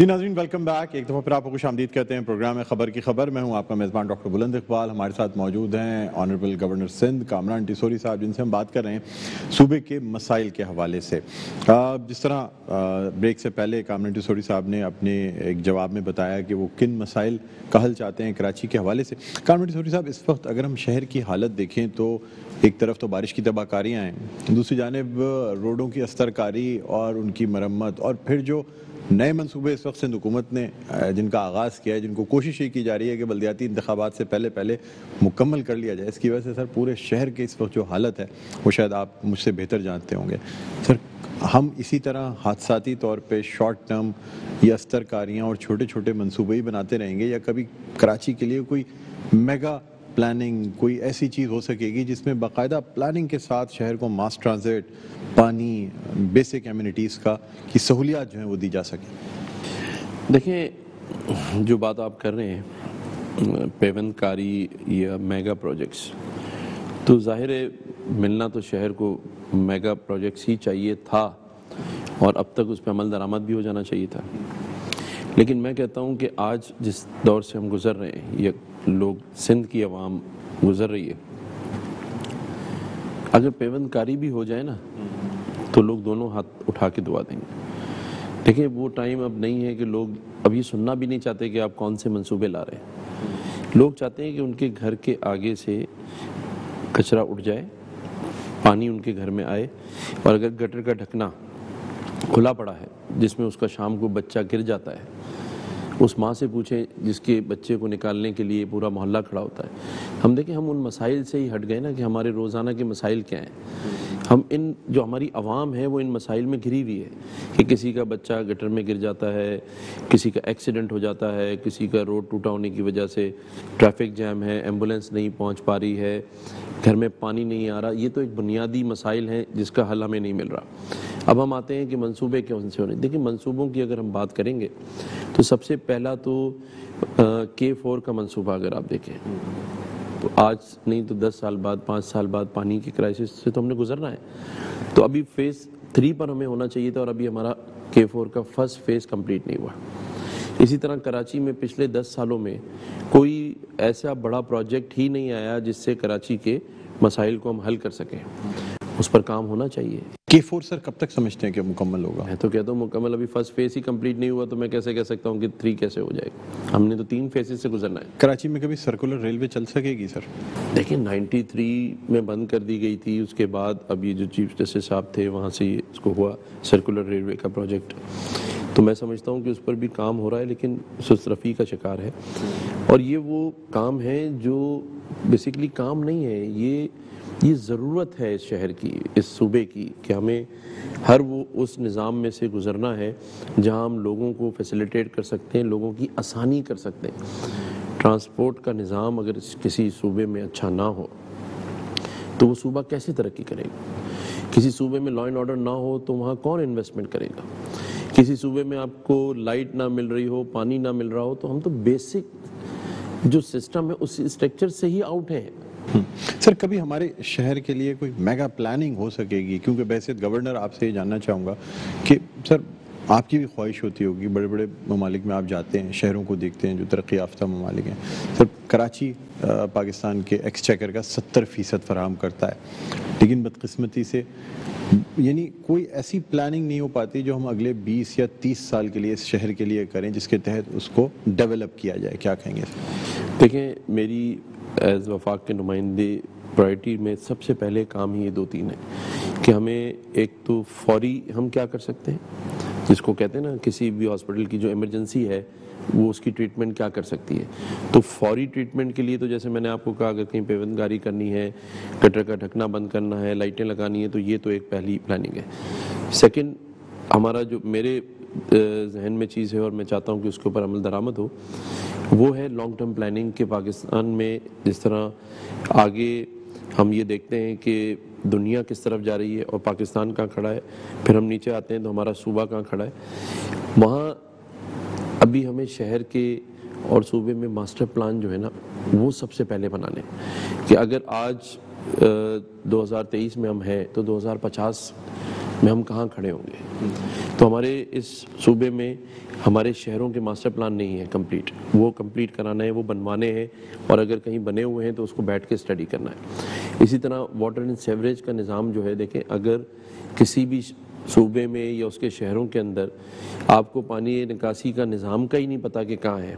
جی ناظرین welcome back, ایک دفعہ پھر آپ کو خوش آمدید کہتے ہیں پروگرام خبر کی خبر۔ میں ہوں آپ کا میزبان ڈاکٹر بلند اقبال۔ ہمارے ساتھ موجود ہیں آنریبل گورنر سندھ کامران ٹیسوری صاحب، جن سے ہم بات کر رہے ہیں صوبے کے مسائل کے حوالے سے۔ جس طرح بریک سے پہلے کامران ٹیسوری صاحب نے اپنے ایک جواب میں بتایا کہ وہ کن مسائل کا حل چاہتے ہیں کراچی کے حوالے سے۔ کامران ٹیسوری صاحب، اس وقت اگر ہم شہر کی حالت دیکھیں تو ایک طرف تو بارش کی تباہ کاریاں ہیں، دوسری جانب روڈوں کی استر کاری اور ان کی مرمت، اور پھر جو نئے منصوبے اس وقت سندھ حکومت نے جن کا آغاز کیا ہے، جن کو کوشش یہ کی جا رہی ہے کہ بلدیاتی انتخابات سے پہلے مکمل کر لیا جائے، اس کی وجہ سے سر پورے شہر کے اس وقت جو حالت ہے وہ شاید آپ مجھ سے بہتر جانتے ہوں گے۔ سر، ہم اسی طرح حادثاتی طور پہ شارٹ ٹرم یا استر کاریاں اور چھوٹے چھوٹے منصوبے ہی بناتے رہیں گے، یا کبھی کراچی کے لیے کوئی میگا پلاننگ، کوئی ایسی چیز ہو سکے گی جس میں باقاعدہ پلاننگ کے ساتھ شہر کو ماس ٹرانزٹ، پانی، بیسک ایمینٹیز کی سہولیات جو ہیں وہ دی جا سکیں؟ دیکھیں، جو بات آپ کر رہے ہیں پیوند کاری یا میگا پروجیکٹس، تو ظاہر ہے ملنا تو شہر کو میگا پروجیکٹس ہی چاہیے تھا، اور اب تک اس پہ عمل درآمد بھی ہو جانا چاہیے تھا۔ لیکن میں کہتا ہوں کہ آج جس دور سے ہم گزر رہے ہیں، یا لوگ سندھ کی عوام گزر رہی ہے، اگر پیوند کاری بھی ہو جائے نا تو لوگ دونوں ہاتھ اٹھا کے دعا دیں گے۔ دیکھیں، وہ ٹائم اب نہیں ہے کہ لوگ اب یہ سننا بھی نہیں چاہتے کہ آپ کون سے منصوبے لا رہے ہیں۔ لوگ چاہتے ہیں کہ ان کے گھر کے آگے سے کچرا اٹھ جائے، پانی ان کے گھر میں آئے، اور اگر گٹر کا ڈھکنا کھلا پڑا ہے جس میں اس کا شام کو بچہ گر جاتا ہے، اس ماں سے پوچھیں جس کے بچے کو نکالنے کے لیے پورا محلہ کھڑا ہوتا ہے۔ ہم دیکھیں، ہم ان مسائل سے ہی ہٹ گئے نا کہ ہمارے روزانہ کے مسائل کیا ہیں۔ ہم جو ہماری عوام ہے وہ ان مسائل میں گھری ہوئی ہے کہ کسی کا بچہ گٹر میں گر جاتا ہے، کسی کا ایکسیڈنٹ ہو جاتا ہے، کسی کا روڈ ٹوٹا ہونے کی وجہ سے ٹریفک جام ہے، ایمبولینس نہیں پہنچ پا رہی ہے، گھر میں پانی نہیں آ رہا۔ یہ تو ایک بنیادی مسائل ہیں جس کا حل ہمیں نہیں مل رہا۔ اب ہم آتے ہیں کہ منصوبے کون سے ہونے۔ دیکھیں، منصوبوں کی اگر ہم بات کریں گے تو سب سے پہلا تو K4 کا منصوبہ اگر آپ دیکھیں تو آج نہیں تو 10 سال بعد، 5 سال بعد پانی کی کرائسس سے تو ہم نے گزرنا ہے۔ تو ابھی فیز 3 پر ہمیں ہونا چاہیے تھا، اور ابھی ہمارا K4 کا فرسٹ فیز کمپلیٹ نہیں ہوا۔ اسی طرح کراچی میں پچھلے 10 سالوں میں کوئی ایسا بڑا پروجیکٹ ہی نہیں آیا جس سے کراچی کے مسائل کو ہم حل کر سکیں۔ اس پر کام ہونا چاہیے۔ K4 سر کب تک سمجھتے ہیں کہ مکمل ہوگا؟ میں تو کہتا ہوں مکمل، ابھی فرسٹ فیز ہی کمپلیٹ نہیں ہوا تو میں کیسے کہہ سکتا ہوں کہ 3 کیسے ہو جائے گا؟ ہم نے تو 3 فیزز سے گزرنا ہے۔ کراچی میں کبھی سرکولر ریلوے چل سکے گی سر؟ دیکھیں، 93 میں بند کر دی گئی تھی، اس کے بعد اب یہ جو چیف جسٹس صاحب تھے وہاں سے اس کو ہوا سرکولر ریلوے کا پروجیکٹ، تو میں سمجھتا ہوں کہ اس پر بھی کام ہو رہا ہے، لیکن سست رفی کا شکار ہے۔ اور یہ وہ کام ہے جو بیسیکلی کام نہیں ہے، یہ ضرورت ہے اس شہر کی، اس صوبے کی، کہ ہمیں ہر وہ اس نظام میں سے گزرنا ہے جہاں ہم لوگوں کو فیسیلیٹیٹ کر سکتے ہیں، لوگوں کی آسانی کر سکتے ہیں۔ ٹرانسپورٹ کا نظام اگر کسی صوبے میں اچھا نہ ہو تو وہ صوبہ کیسے ترقی کرے گا؟ کسی صوبے میں لا اینڈ آرڈر نہ ہو تو وہاں کون انویسٹمنٹ کرے گا؟ کسی صوبے میں آپ کو لائٹ نہ مل رہی ہو، پانی نہ مل رہا ہو، تو ہم تو بیسک جو سسٹم ہے اس اسٹرکچر سے ہی آؤٹ ہیں۔ سر، کبھی ہمارے شہر کے لیے کوئی میگا پلاننگ ہو سکے گی؟ کیونکہ بحیثیت گورنر آپ سے یہ جاننا چاہوں گا کہ سر آپ کی بھی خواہش ہوتی ہوگی، بڑے بڑے ممالک میں آپ جاتے ہیں، شہروں کو دیکھتے ہیں جو ترقی یافتہ ممالک ہیں۔ سر، کراچی پاکستان کے ایکسچیکر کا 70% فراہم کرتا ہے، لیکن بدقسمتی سے یعنی کوئی ایسی پلاننگ نہیں ہو پاتی جو ہم اگلے 20 یا 30 سال کے لیے اس شہر کے لیے کریں جس کے تحت اس کو ڈیولپ کیا جائے۔ کیا کہیں گے سر؟ دیکھیں، میری ایز وفاق کے نمائندے پرائرٹی میں سب سے پہلے کام ہی یہ 2-3 ہیں کہ ہمیں ایک تو فوری ہم کیا کر سکتے ہیں، جس کو کہتے ہیں نا کسی بھی ہاسپٹل کی جو ایمرجنسی ہے وہ اس کی ٹریٹمنٹ کیا کر سکتی ہے۔ تو فوری ٹریٹمنٹ کے لیے تو جیسے میں نے آپ کو کہا، اگر کہیں پیوند کاری کرنی ہے، گٹر کا ڈھکنا بند کرنا ہے، لائٹیں لگانی ہے، تو یہ تو ایک پہلی پلاننگ ہے۔ سیکنڈ، ہمارا جو میرے ذہن میں چیز ہے اور میں چاہتا ہوں کہ اس کے اوپر عمل درآمد ہو، وہ ہے لانگ ٹرم پلاننگ کہ پاکستان میں جس طرح آگے ہم یہ دیکھتے ہیں کہ دنیا کس طرف جا رہی ہے اور پاکستان کہاں کھڑا ہے، پھر ہم نیچے آتے ہیں تو ہمارا صوبہ کہاں کھڑا ہے، وہاں ابھی ہمیں شہر کے اور صوبے میں ماسٹر پلان جو ہے نا وہ سب سے پہلے بنانے کہ اگر آج 2023 میں ہم ہیں تو 2050 میں ہم کہاں کھڑے ہوں گے۔ تو ہمارے اس صوبے میں ہمارے شہروں کے ماسٹر پلان نہیں ہے کمپلیٹ، وہ کمپلیٹ کرانا ہے، وہ بنوانے ہیں، اور اگر کہیں بنے ہوئے ہیں تو اس کو بیٹھ کے اسٹڈی کرنا ہے۔ اسی طرح واٹر اینڈ سیوریج کا نظام جو ہے، دیکھیں اگر کسی بھی صوبے میں یا اس کے شہروں کے اندر آپ کو پانی نکاسی کا نظام کا ہی نہیں پتا کہ کہاں ہے،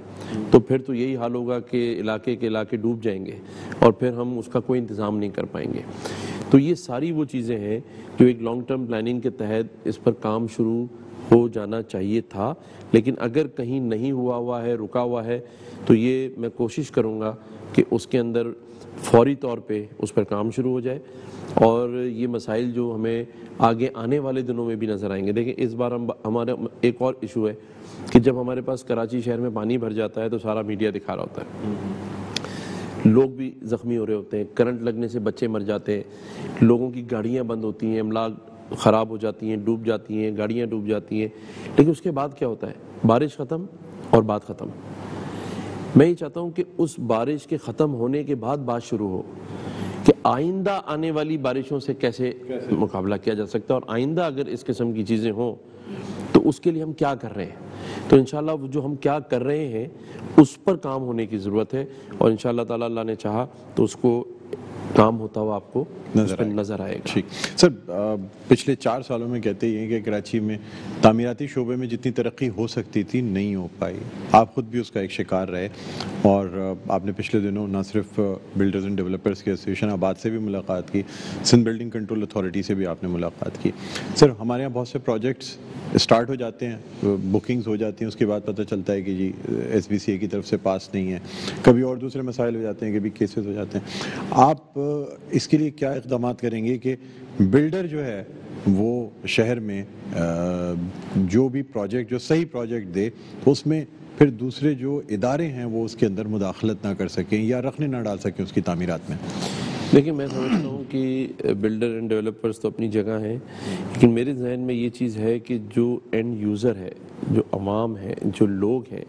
تو پھر تو یہی حال ہوگا کہ علاقے کے علاقے ڈوب جائیں گے اور پھر ہم اس کا کوئی انتظام نہیں کر پائیں گے۔ تو یہ ساری وہ چیزیں ہیں جو ایک لانگ ٹرم پلاننگ کے تحت اس پر کام شروع ہو جانا چاہیے تھا، لیکن اگر کہیں نہیں ہوا ہے، رکا ہوا ہے، تو یہ میں کوشش کروں گا کہ اس کے اندر فوری طور پہ اس پر کام شروع ہو جائے، اور یہ مسائل جو ہمیں آگے آنے والے دنوں میں بھی نظر آئیں گے۔ دیکھیں اس بار ہمارا ایک اور ایشو ہے کہ جب ہمارے پاس کراچی شہر میں پانی بھر جاتا ہے تو سارا میڈیا دکھا رہا ہوتا ہے، لوگ بھی زخمی ہو رہے ہوتے ہیں، کرنٹ لگنے سے بچے مر جاتے ہیں، لوگوں کی گاڑیاں بند ہوتی ہیں، املاک خراب ہو جاتی ہیں، ڈوب جاتی ہیں، گاڑیاں ڈوب جاتی ہیں، لیکن اس کے بعد کیا ہوتا ہے؟ بارش ختم اور بات ختم۔ میں یہ چاہتا ہوں کہ اس بارش کے ختم ہونے کے بعد بات شروع ہو کہ آئندہ آنے والی بارشوں سے کیسے مقابلہ کیا جا سکتا ہے، اور آئندہ اگر اس قسم کی چیزیں ہوں تو اس کے لیے ہم کیا کر رہے ہیں۔ تو انشاءاللہ وہ جو ہم کیا کر رہے ہیں اس پر کام ہونے کی ضرورت ہے، اور انشاءاللہ تعالی اللہ نے چاہا تو اس کو کام ہوتا ہوا آپ کو نظر آئے گا۔ ٹھیک سر، پچھلے 4 سالوں میں کہتے ہی ہیں کہ کراچی میں تعمیراتی شعبے میں جتنی ترقی ہو سکتی تھی نہیں ہو پائی، آپ خود بھی اس کا ایک شکار رہے، اور آپ نے پچھلے دنوں نہ صرف بلڈرز اینڈ ڈیولپرز کی ایسوسیشن آباد سے بھی ملاقات کی، سندھ بلڈنگ کنٹرول اتھارٹی سے بھی آپ نے ملاقات کی۔ سر ہمارے یہاں بہت سے پروجیکٹس اسٹارٹ ہو جاتے ہیں، بکنگز ہو جاتی ہیں، اس کے بعد پتہ چلتا ہے کہ جی ایس بی سی اے کی طرف سے پاس نہیں ہے، کبھی اور دوسرے مسائل ہو جاتے ہیں، کبھی کیسز ہو جاتے ہیں۔ آپ اس کے لیے کیا اقدامات کریں گے کہ بلڈر جو ہے وہ شہر میں جو بھی پروجیکٹ، جو صحیح پروجیکٹ دے، تو اس میں پھر دوسرے جو ادارے ہیں وہ اس کے اندر مداخلت نہ کر سکیں یا رخنے نہ ڈال سکیں اس کی تعمیرات میں؟ دیکھیں میں سمجھتا ہوں کہ بلڈر اینڈ ڈیولپرز تو اپنی جگہ ہیں، لیکن میرے ذہن میں یہ چیز ہے کہ جو اینڈ یوزر ہے، جو عوام ہے، جو لوگ ہیں،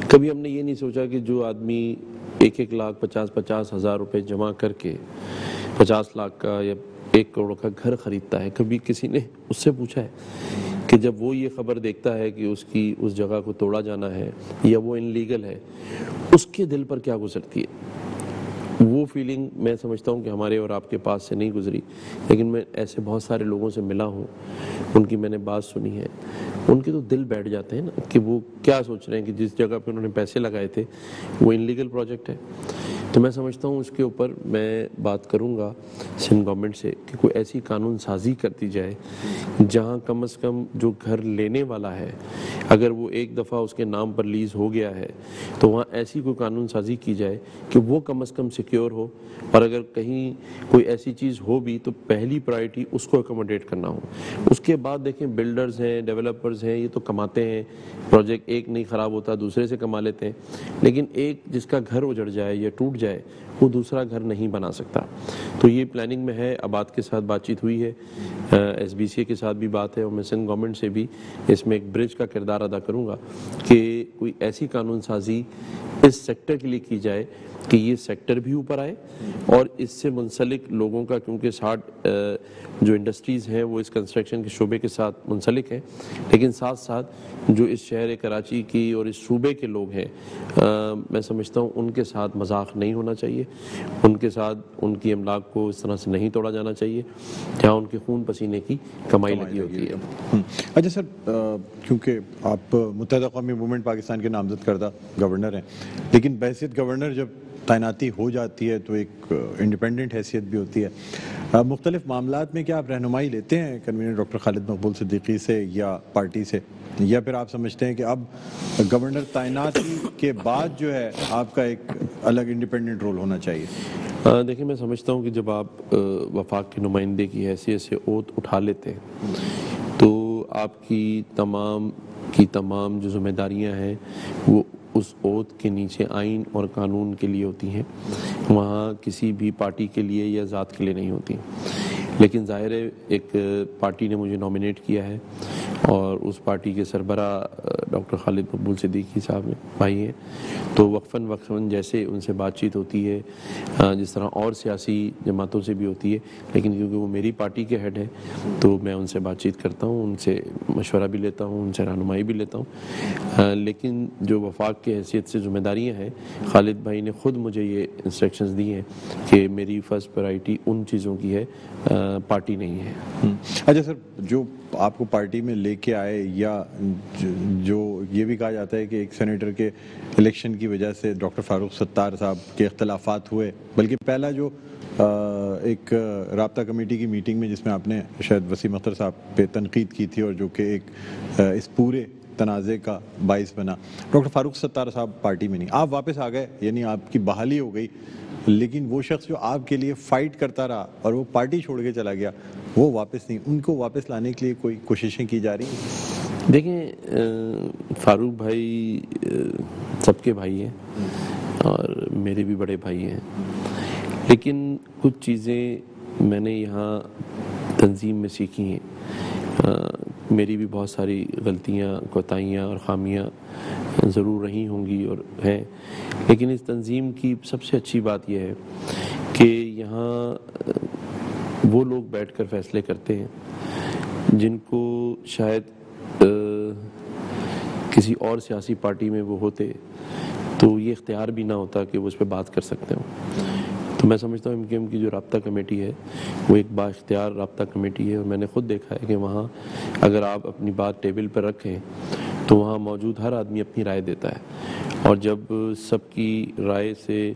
کبھی ہم نے یہ نہیں سوچا کہ جو آدمی 1 لاکھ 50 ہزار روپے جمع کر کے 50 لاکھ کا یا 1 کروڑ کا گھر خریدتا ہے، کبھی کسی نے اس سے پوچھا ہے کہ جب وہ یہ خبر دیکھتا ہے کہ اس کی اس جگہ کو توڑا جانا ہے یا وہ انلیگل ہے، اس کے دل پر کیا گزرتی ہے؟ وہ فیلنگ میں سمجھتا ہوں کہ ہمارے اور آپ کے پاس سے نہیں گزری، لیکن میں ایسے بہت سارے لوگوں سے ملا ہوں، ان کی میں نے بات سنی ہے، ان کے تو دل بیٹھ جاتے ہیں نا کہ وہ کیا سوچ رہے ہیں کہ جس جگہ پہ انہوں نے پیسے لگائے تھے وہ انلیگل پروجیکٹ ہے۔ تو میں سمجھتا ہوں اس کے اوپر میں بات کروں گا سندھ گورنمنٹ سے کہ کوئی ایسی قانون سازی کرتی جائے جہاں کم از کم جو گھر لینے والا ہے، اگر وہ ایک دفعہ اس کے نام پر لیز ہو گیا ہے تو وہاں ایسی کوئی قانون سازی کی جائے کہ وہ کم از کم سیکیور ہو، اور اگر کہیں کوئی ایسی چیز ہو بھی تو پہلی پرائرٹی اس کو اکوموڈیٹ کرنا ہو۔ اس کے بعد دیکھیں بلڈرز ہیں، ڈیولپرز ہیں، یہ تو کماتے ہیں، پروجیکٹ ایک نہیں خراب ہوتا دوسرے سے کما لیتے ہیں، لیکن ایک جس کا گھر اجڑ جائے یا ٹوٹ جائے وہ دوسرا گھر نہیں بنا سکتا۔ تو یہ پلاننگ میں ہے، آباد کے ساتھ بات چیت ہوئی ہے، ایس بی سی اے کے ساتھ بھی بات ہے، اور میں سندھ گورنمنٹ سے بھی اس میں ایک برج کا کردار ادا کروں گا کہ کوئی ایسی قانون سازی اس سیکٹر کے لیے کی جائے کہ یہ سیکٹر بھی اوپر آئے، اور اس سے منسلک لوگوں کا، کیونکہ 60 جو انڈسٹریز ہیں وہ اس کنسٹرکشن کے شعبے کے ساتھ منسلک ہیں، لیکن ساتھ ساتھ جو اس شہر کراچی کی اور اس صوبے کے لوگ ہیں، میں سمجھتا ہوں ان کے ساتھ مذاق نہیں ہونا چاہیے، ان کے ساتھ ان کی املاک کو اس طرح سے نہیں توڑا جانا چاہیے جہاں ان کے خون پسینے کی کمائی لگی ہوتی ہے۔ اچھا سر، کیونکہ آپ متحدہ قومی موومنٹ پاکستان کے نامزد کردہ گورنر ہیں، لیکن بحیثیت گورنر جب تعیناتی ہو جاتی ہے تو ایک انڈیپینڈنٹ حیثیت بھی ہوتی ہے، مختلف معاملات میں کیا آپ رہنمائی لیتے ہیں کنوینر ڈاکٹر خالد مقبول صدیقی سے یا پارٹی سے، یا پھر آپ سمجھتے ہیں کہ اب گورنر تعیناتی کے بعد جو ہے آپ کا ایک الگ انڈیپینڈنٹ رول ہونا چاہیے؟ دیکھیں میں سمجھتا ہوں کہ جب آپ وفاق کے نمائندے کی حیثیت سے اوت اٹھا لیتے ہیں تو آپ کی تمام جو ذمہ داریاں ہیں وہ اس اوت کے نیچے آئین اور قانون کے لیے ہوتی ہیں، وہاں کسی بھی پارٹی کے لیے یا ذات کے لیے نہیں ہوتی۔ لیکن ظاہر ہے ایک پارٹی نے مجھے نامینیٹ کیا ہے اور اس پارٹی کے سربراہ ڈاکٹر خالد مقبول صدیقی صاحب بھائی ہیں، تو وقفاً جیسے ان سے بات چیت ہوتی ہے جس طرح اور سیاسی جماعتوں سے بھی ہوتی ہے، لیکن کیونکہ وہ میری پارٹی کے ہیڈ ہیں تو میں ان سے بات چیت کرتا ہوں، ان سے مشورہ بھی لیتا ہوں، ان سے رہنمائی بھی لیتا ہوں، لیکن جو وفاق کی حیثیت سے ذمہ داریاں ہیں، خالد بھائی نے خود مجھے یہ انسٹرکشنز دی ہیں کہ میری فرسٹ پرائرٹی ان چیزوں کی ہے، پارٹی نہیں ہے۔ اچھا سر، جو آپ کو پارٹی میں لے کے آئے یا جو یہ بھی کہا جاتا ہے کہ ایک سینیٹر کے الیکشن کی وجہ سے ڈاکٹر فاروق ستار صاحب کے اختلافات ہوئے، بلکہ پہلا جو ایک رابطہ کمیٹی کی میٹنگ میں جس میں آپ نے شاید وسیم اختر صاحب پہ تنقید کی تھی اور جو کہ ایک اس پورے تنازع کا باعث بنا، ڈاکٹر فاروق ستار صاحب پارٹی میں نہیں، آپ واپس آ گئے، یعنی آپ کی بحالی ہو گئی، لیکن وہ شخص جو آپ کے لیے فائٹ کرتا رہا اور وہ پارٹی چھوڑ کے چلا گیا وہ واپس نہیں، ان کو واپس لانے کے لیے کوئی کوششیں کی جا رہی ہیں؟ دیکھیں، فاروق بھائی سب کے بھائی ہیں اور میرے بھی بڑے بھائی ہیں، لیکن کچھ چیزیں میں نے یہاں تنظیم میں سیکھی ہیں، میری بھی بہت ساری غلطیاں، کوتاہیاں اور خامیاں ضرور رہی ہوں گی اور ہیں، لیکن اس تنظیم کی سب سے اچھی بات یہ ہے کہ یہاں وہ لوگ بیٹھ کر فیصلے کرتے ہیں جن کو شاید کسی اور سیاسی پارٹی میں وہ ہوتے تو یہ اختیار بھی نہ ہوتا کہ وہ اس پہ بات کر سکتے ہوں۔ تو میں سمجھتا ہوں MKM کی جو رابطہ کمیٹی ہے وہ ایک با اختیار رابطہ کمیٹی ہے، اور میں نے خود دیکھا ہے کہ وہاں اگر آپ اپنی بات ٹیبل پر رکھیں تو وہاں موجود ہر آدمی اپنی رائے دیتا ہے، اور جب سب کی رائے سے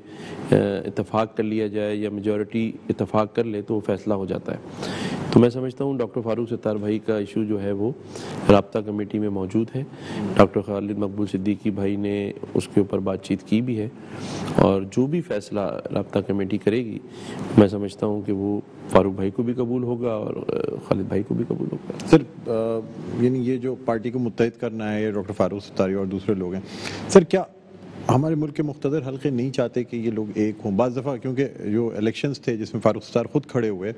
اتفاق کر لیا جائے یا میجورٹی اتفاق کر لے تو وہ فیصلہ ہو جاتا ہے۔ تو میں سمجھتا ہوں ڈاکٹر فاروق ستار بھائی کا ایشو جو ہے وہ رابطہ کمیٹی میں موجود ہے، ڈاکٹر خالد مقبول صدیقی بھائی نے اس کے اوپر بات چیت کی بھی ہے، اور جو بھی فیصلہ رابطہ کمیٹی کرے گی میں سمجھتا ہوں کہ وہ فاروق بھائی کو بھی قبول ہوگا اور خالد بھائی کو بھی قبول ہوگا۔ سر یعنی یہ جو پارٹی کو متحد کرنا ہے، یہ ڈاکٹر فاروق ستاری اور دوسرے لوگ ہیں، سر کیا ہمارے ملک کے مقتدر حلقے نہیں چاہتے کہ یہ لوگ ایک ہوں؟ بعض دفعہ کیونکہ جو الیکشنز تھے جس میں فاروق ستار خود کھڑے ہوئے،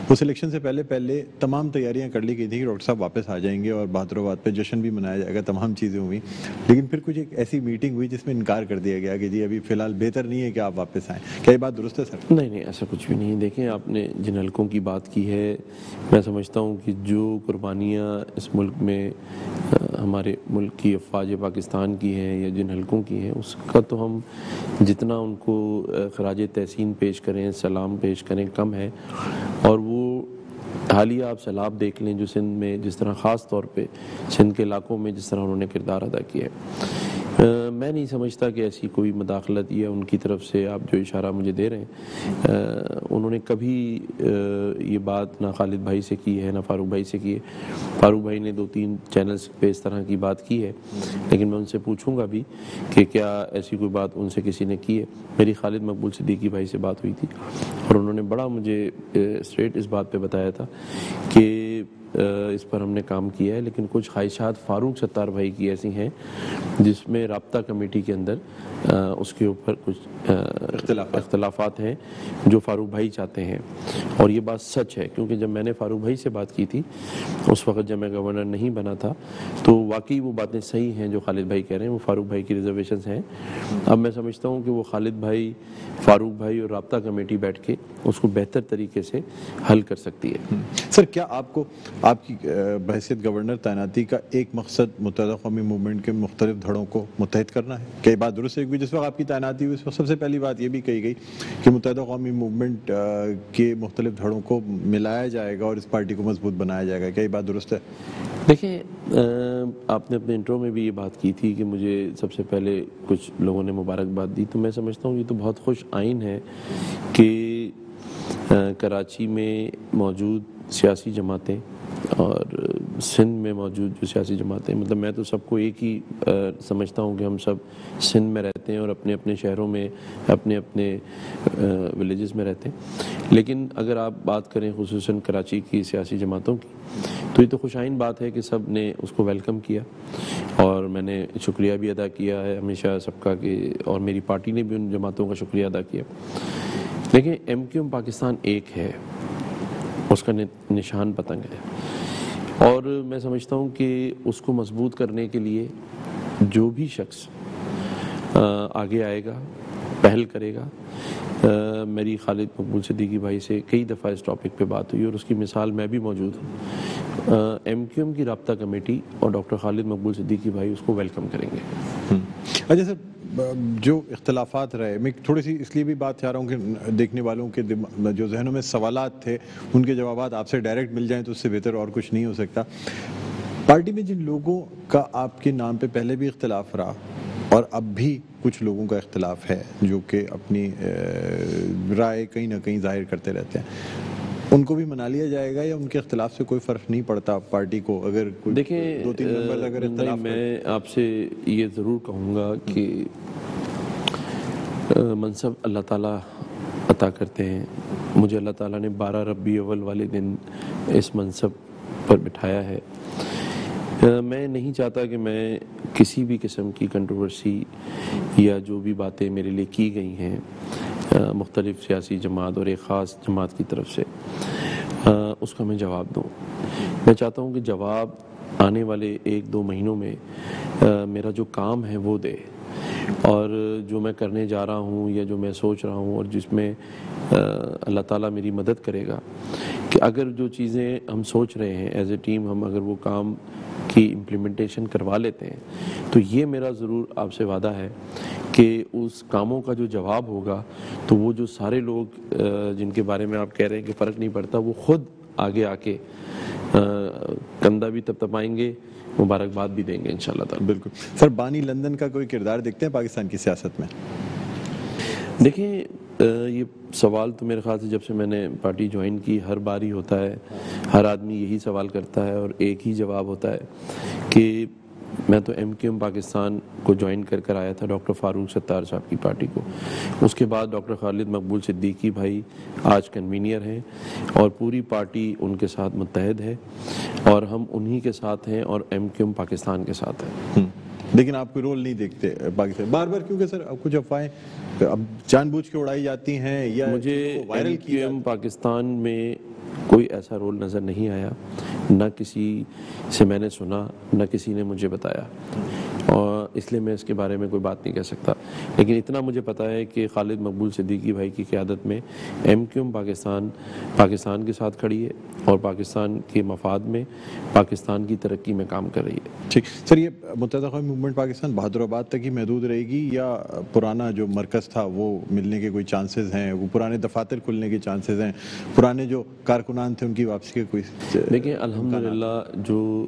اس الیکشن سے پہلے تمام تیاریاں کر لی گئی تھی کہ ڈاکٹر صاحب واپس آ جائیں گے اور بہادرآباد پہ جشن بھی منایا جائے گا، تمام چیزیں ہوئی، لیکن پھر کچھ ایک ایسی میٹنگ ہوئی جس میں انکار کر دیا گیا کہ جی ابھی فی الحال بہتر نہیں ہے کہ آپ واپس آئیں۔ کیا یہ بات درست ہے سر؟ نہیں، ایسا کچھ بھی نہیں ہے۔ دیکھیں، آپ نے جن حلقوں کی بات کی ہے، میں سمجھتا ہوں کہ جو قربانیاں اس ملک میں ہمارے ملک کی افواج پاکستان کی ہیں یا جن حلقوں کی ہیں، اس کا تو ہم جتنا ان کو خراج تحسین پیش کریں، سلام پیش کریں کم ہے، اور وہ حالیہ آپ سیلاب دیکھ لیں جو سندھ میں جس طرح خاص طور پہ سندھ کے علاقوں میں جس طرح انہوں نے کردار ادا کیا ہے، میں نہیں سمجھتا کہ ایسی کوئی مداخلت یا ان کی طرف سے آپ جو اشارہ مجھے دے رہے ہیں، انہوں نے کبھی یہ بات نہ خالد بھائی سے کی ہے نہ فاروق بھائی سے کی ہے۔ فاروق بھائی نے 2-3 چینلز پہ اس طرح کی بات کی ہے، لیکن میں ان سے پوچھوں گا بھی کہ کیا ایسی کوئی بات ان سے کسی نے کی ہے۔ میری خالد مقبول صدیقی بھائی سے بات ہوئی تھی اور انہوں نے بڑا مجھے اسٹریٹ اس بات پہ بتایا تھا کہ اس پر ہم نے کام کیا ہے، لیکن کچھ خواہشات فاروق ستار بھائی کی ایسی ہیں جس میں رابطہ کمیٹی کے اندر اس کے اوپر کچھ اختلافات ہیں جو فاروق بھائی چاہتے ہیں، اور یہ بات سچ ہے، کیونکہ جب میں نے فاروق بھائی سے بات کی تھی اس وقت جب میں گورنر نہیں بنا تھا تو واقعی وہ باتیں صحیح ہیں جو خالد بھائی کہہ رہے ہیں، وہ فاروق بھائی کی ریزرویشنز ہیں۔ اب میں سمجھتا ہوں کہ وہ خالد بھائی، فاروق بھائی اور رابطہ کمیٹی بیٹھ کے اس کو بہتر طریقے سے حل کر سکتی ہے۔ سر کیا آپ کو آپ کی بحیثیت گورنر تعیناتی کا ایک مقصد متحدہ قومی موومنٹ کے مختلف دھڑوں کو متحد کرنا ہے؟ کیا یہ بات درست ہے؟ جس وقت آپ کی تعیناتی ہوئی اس وقت سب سے پہلی بات یہ بھی کہی گئی کہ متحدہ قومی موومنٹ کے مختلف دھڑوں کو ملایا جائے گا اور اس پارٹی کو مضبوط بنایا جائے گا، کیا یہ بات درست ہے؟ دیکھیں، آپ نے اپنے انٹرو میں بھی یہ بات کی تھی کہ مجھے سب سے پہلے کچھ لوگوں نے مبارکباد دی، تو میں سمجھتا ہوں یہ تو بہت خوش آئین ہے کہ کراچی میں موجود سیاسی جماعتیں اور سندھ میں موجود جو سیاسی جماعتیں، مطلب میں تو سب کو ایک ہی سمجھتا ہوں کہ ہم سب سندھ میں رہتے ہیں اور اپنے اپنے شہروں میں، اپنے اپنے ولیجز میں رہتے ہیں، لیکن اگر آپ بات کریں خصوصاً کراچی کی سیاسی جماعتوں کی تو یہ تو خوشائن بات ہے کہ سب نے اس کو ویلکم کیا، اور میں نے شکریہ بھی ادا کیا ہے ہمیشہ سب کا، کہ اور میری پارٹی نے بھی ان جماعتوں کا شکریہ ادا کیا۔ لیکن MKM پاکستان ایک ہے، اس کا نشان پتنگ ہے، اور میں سمجھتا ہوں کہ اس کو مضبوط کرنے کے لیے جو بھی شخص آگے آئے گا، پہل کرے گا. میری خالد مقبول صدیقی بھائی سے کئی دفعہ اس ٹاپک پہ بات ہوئی اور اس کی مثال میں بھی موجود ہوں. ایم کیو ایم کی رابطہ کمیٹی اور ڈاکٹر خالد مقبول صدیقی بھائی اس کو ویلکم کریں گے. اچھا سر، جو اختلافات رہے، میں تھوڑی سی اس لیے بھی بات چاہ رہا ہوں کہ دیکھنے والوں کے جو ذہنوں میں سوالات تھے ان کے جوابات آپ سے ڈائریکٹ مل جائیں تو اس سے بہتر اور کچھ نہیں ہو سکتا. پارٹی میں جن لوگوں کا آپ کے نام پہ پہلے بھی اختلاف رہا اور اب بھی کچھ لوگوں کا اختلاف ہے جو کہ اپنی رائے کہیں نہ کہیں ظاہر کرتے رہتے ہیں، ان کو بھی منا لیا جائے گا یا ان کے اختلاف سے کوئی فرق نہیں پڑتا پارٹی کو؟ اگر دیکھیں، دو تین ممبر اگر اختلاف میں آپ سے یہ ضرور کہوں گا کہ منصب اللہ تعالیٰ عطا کرتے ہیں. مجھے اللہ تعالیٰ نے 12 ربیع اول والے دن اس منصب پر بٹھایا ہے. میں نہیں چاہتا کہ میں کسی بھی قسم کی کنٹروورسی یا جو بھی باتیں میرے لیے کی گئی ہیں مختلف سیاسی جماعت اور ایک خاص جماعت کی طرف سے، اس کا میں جواب دوں. میں چاہتا ہوں کہ جواب آنے والے 1-2 مہینوں میں میرا جو کام ہے وہ دے، اور جو میں کرنے جا رہا ہوں یا جو میں سوچ رہا ہوں اور جس میں اللہ تعالیٰ میری مدد کرے گا کہ اگر جو چیزیں ہم سوچ رہے ہیں ایز اے ٹیم، ہم اگر وہ کام کی امپلیمنٹیشن کروا لیتے ہیں تو یہ میرا ضرور آپ سے وعدہ ہے کہ اس کاموں کا جو جواب ہوگا تو وہ جو سارے لوگ جن کے بارے میں آپ کہہ رہے ہیں کہ فرق نہیں پڑتا، وہ خود آگے آ کے کندھا بھی تپتپائیں گے، مبارکباد بھی دیں گے انشاءاللہ تعالی. بالکل. سر، بانی لندن کا کوئی کردار دیکھتے ہیں پاکستان کی سیاست میں؟ دیکھیں، یہ سوال تو میرے خیال سے جب سے میں نے پارٹی جوائن کی ہر بار ہی ہوتا ہے. ہر آدمی یہی سوال کرتا ہے اور ایک ہی جواب ہوتا ہے کہ میں تو ایم کیو ایم پاکستان کو جوائن کر آیا تھا ڈاکٹر فاروق ستار صاحب کی پارٹی کو. اس کے بعد ڈاکٹر خالد مقبول صدیقی بھائی آج کنوینئر ہیں اور پوری پارٹی ان کے ساتھ متحد ہے اور ہم انہی کے ساتھ ہیں اور ایم کیو ایم پاکستان کے ساتھ ہیں. لیکن آپ کوئی رول نہیں دیکھتے پاکستان بار بار؟ کیونکہ سر اب کچھ افواہیں اب جان بوجھ کے اڑائی جاتی ہیں یا مجھے وائرل ایم کی کیو ایم پاکستان میں کوئی ایسا رول نظر نہیں آیا، نہ کسی سے میں نے سنا، نہ کسی نے مجھے بتایا، اور اس لیے میں اس کے بارے میں کوئی بات نہیں کہہ سکتا. لیکن اتنا مجھے پتا ہے کہ خالد مقبول صدیقی بھائی کی قیادت میں ایم کیو ایم پاکستان کے ساتھ کھڑی ہے اور پاکستان کے مفاد میں پاکستان کی ترقی میں کام کر رہی ہے. ٹھیک. سر، یہ متحدہ قومی موومنٹ پاکستان بہادر آباد تک ہی محدود رہے گی یا پرانا جو مرکز تھا وہ ملنے کے کوئی چانسز ہیں؟ وہ پرانے دفاتر کھلنے کے چانسز ہیں؟ پرانے جو کارکنان تھے ان کی واپسی کے کوئی؟ دیکھیں، الحمدللہ جو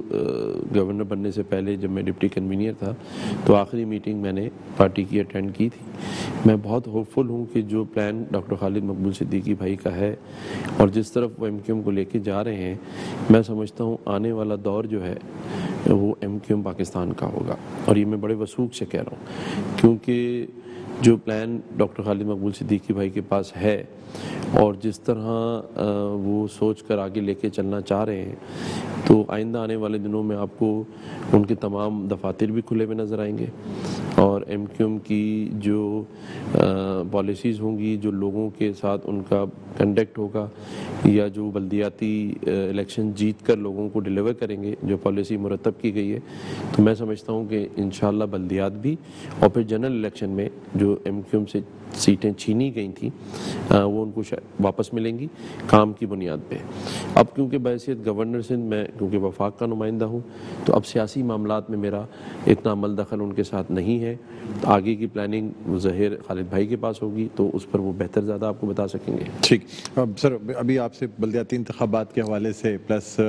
گورنر بننے سے پہلے جب میں ڈپٹی کنوینئر تھا تو آخری میٹنگ میں نے پارٹی کی اٹینڈ کی تھی. میں بہت ہوپ فل ہوں کہ جو پلان ڈاکٹر خالد مقبول صدیقی بھائی کا ہے اور جس طرف وہ ایم کیو ایم کو لے کے جا رہے ہیں، میں سمجھتا ہوں آنے والا دور جو ہے وہ ایم کیو ایم پاکستان کا ہوگا. اور یہ میں بڑے وثوق سے کہہ رہا ہوں کیونکہ جو پلان ڈاکٹر خالد مقبول صدیقی بھائی کے پاس ہے اور جس طرح وہ سوچ کر آگے لے کے چلنا چاہ رہے ہیں تو آئندہ آنے والے دنوں میں آپ کو ان کے تمام دفاتر بھی کھلے ہوئے نظر آئیں گے اور ایم کیو ایم کی جو پالیسیز ہوں گی، جو لوگوں کے ساتھ ان کا کنڈکٹ ہوگا یا جو بلدیاتی الیکشن جیت کر لوگوں کو ڈیلیور کریں گے، جو پالیسی مرتب کی گئی ہے، تو میں سمجھتا ہوں کہ انشاءاللہ بلدیات بھی اور پھر جنرل الیکشن میں جو ایم کیو ایم سے سیٹیں چھینی گئی تھیں وہ ان کو واپس ملیں گی کام کی بنیاد پہ. اب کیونکہ بحیثیت گورنر سندھ میں کیونکہ وفاق کا نمائندہ ہوں تو اب سیاسی معاملات میں میرا اتنا عمل دخل ان کے ساتھ نہیں ہے. آگے کی پلاننگ ظاہر خالد بھائی کے پاس ہوگی تو اس پر وہ بہتر زیادہ آپ کو بتا سکیں گے. ٹھیک. اب سر، ابھی آپ سے بلدیاتی انتخابات کے حوالے سے پلس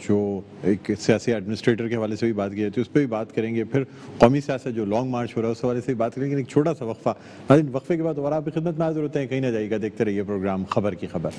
جو ایک سیاسی ایڈمنسٹریٹر کے حوالے سے بھی بات کی جاتی ہے اس پہ بھی بات کریں گے، پھر قومی سیاست جو لانگ مارچ ہو رہا ہے اس حوالے سے بھی بات کریں گے. ایک چھوٹا سا وقفہ، وقفے کے بعد دوبارہ آپ کی خدمت میں حاضر ہوتے ہیں. کہیں نہ جائیے گا، دیکھتے رہیے پروگرام خبر کی خبر.